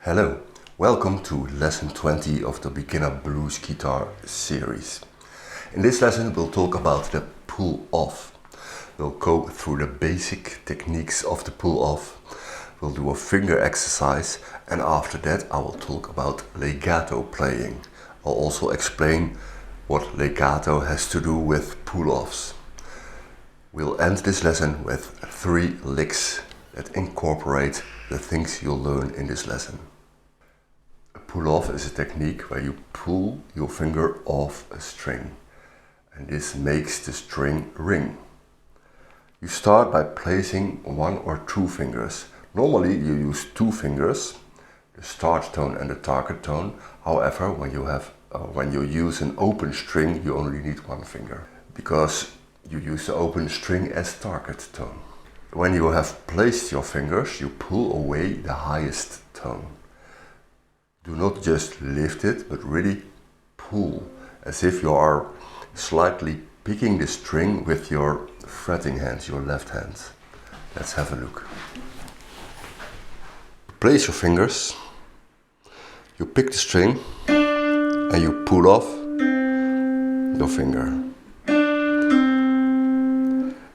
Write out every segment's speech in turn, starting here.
Hello, welcome to lesson 20 of the Beginner Blues Guitar series. In this lesson we'll talk about the pull-off. We'll go through the basic techniques of the pull-off. We'll do a finger exercise, and after that I will talk about legato playing. I'll also explain what legato has to do with pull-offs. We'll end this lesson with 3 licks that incorporate the things you'll learn in this lesson. A pull-off is a technique where you pull your finger off a string, and this makes the string ring. You start by placing 1 or 2 fingers. Normally you use 2 fingers, the start tone and the target tone. However, when you use an open string, you only need 1 finger, because you use the open string as target tone. When you have placed your fingers, you pull away the highest tone. Do not just lift it, but really pull, as if you are slightly picking the string with your fretting hand, your left hand. Let's have a look. Place your fingers, you pick the string and you pull off your finger.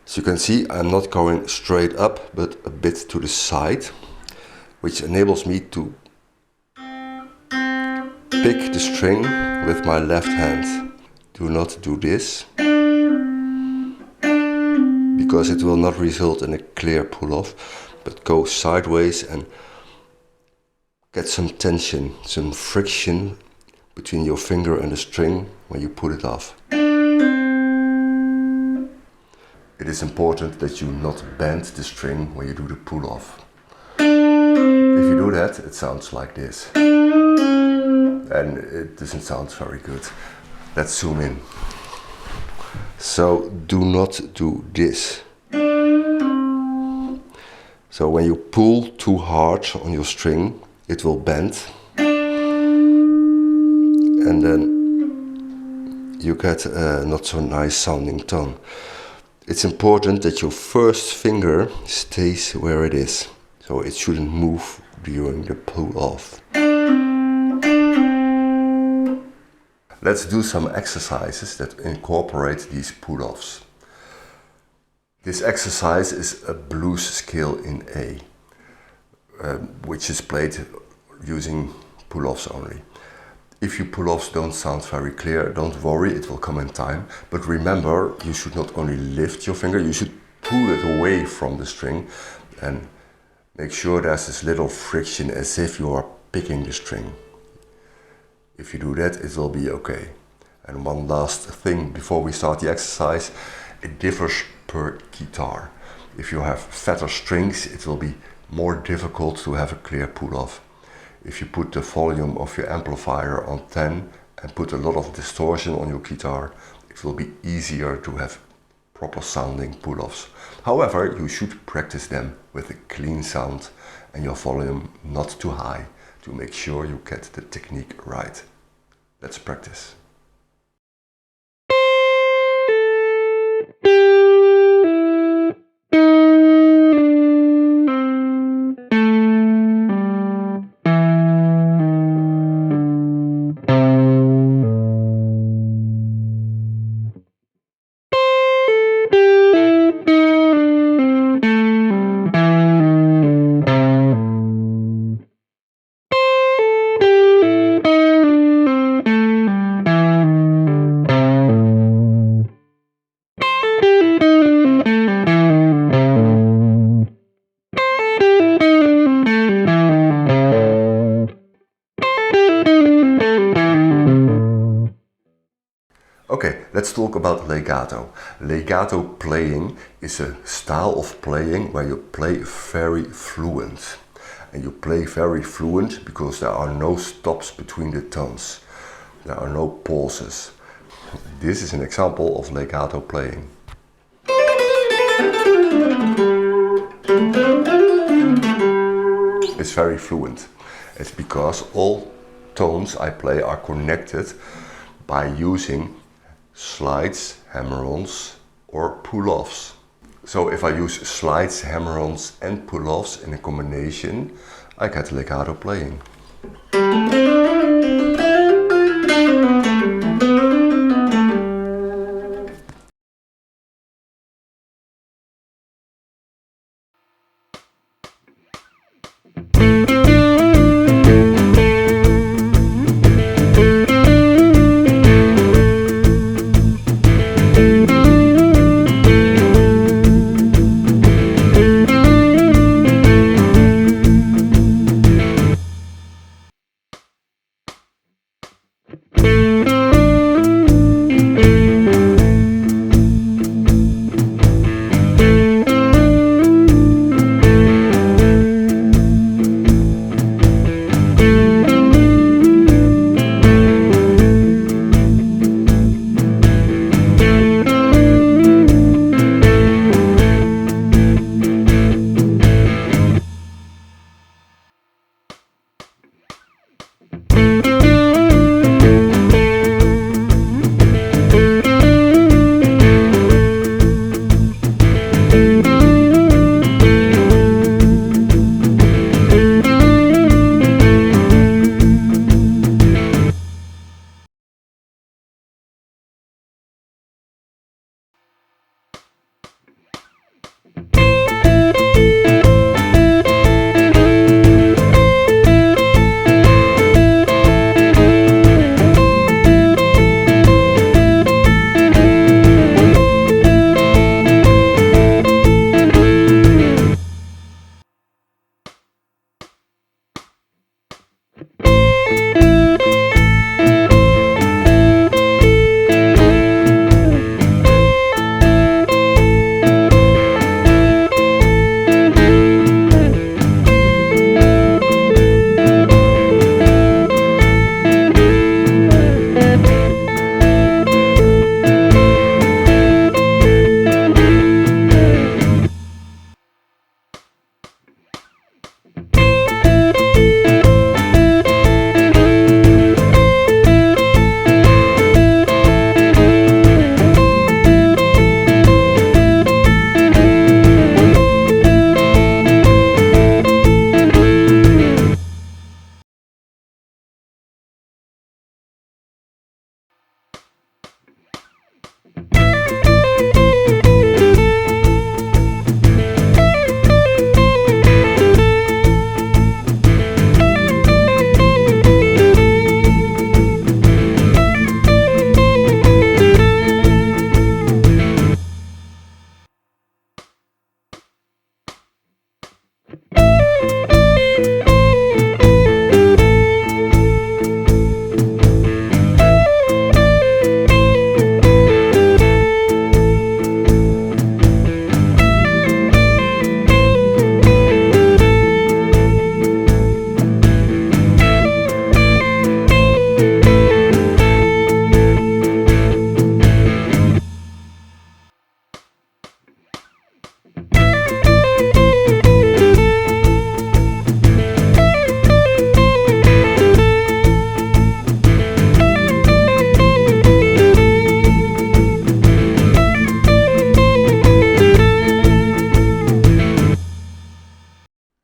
As you can see, I'm not going straight up, but a bit to the side, which enables me to pick the string with my left hand. Do not do this, because it will not result in a clear pull-off, but go sideways and get some tension, some friction between your finger and the string when you pull it off. It is important that you not bend the string when you do the pull-off. If you do that, it sounds like this. And it doesn't sound very good. Let's zoom in. So do not do this. So when you pull too hard on your string, it will bend. And then you get a not so nice sounding tone. It's important that your first finger stays where it is, so it shouldn't move during the pull-off. Let's do some exercises that incorporate these pull-offs. This exercise is a blues scale in A, which is played using pull-offs only. If your pull-offs don't sound very clear, don't worry, it will come in time. But remember, you should not only lift your finger, you should pull it away from the string and make sure there's this little friction as if you are picking the string. If you do that, it will be okay. And one last thing before we start the exercise, it differs per guitar. If you have fatter strings, it will be more difficult to have a clear pull-off. If you put the volume of your amplifier on 10 and put a lot of distortion on your guitar, it will be easier to have proper sounding pull-offs. However, you should practice them with a clean sound and your volume not too high to make sure you get the technique right. Let's practice. Okay, let's talk about legato. Legato playing is a style of playing where you play very fluent. And you play very fluent because there are no stops between the tones. There are no pauses. This is an example of legato playing. It's very fluent. It's because all tones I play are connected by using slides, hammer-ons or pull-offs. So if I use slides, hammer-ons and pull-offs in a combination, I get legato playing.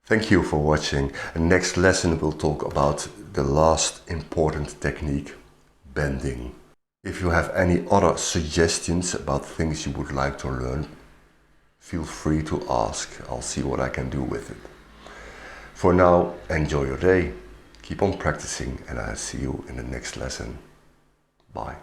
Thank you for watching. Next lesson we'll talk about the last important technique, bending. If you have any other suggestions about things you would like to learn, feel free to ask. I'll see what I can do with it. For now, enjoy your day, keep on practicing, and I'll see you in the next lesson. Bye.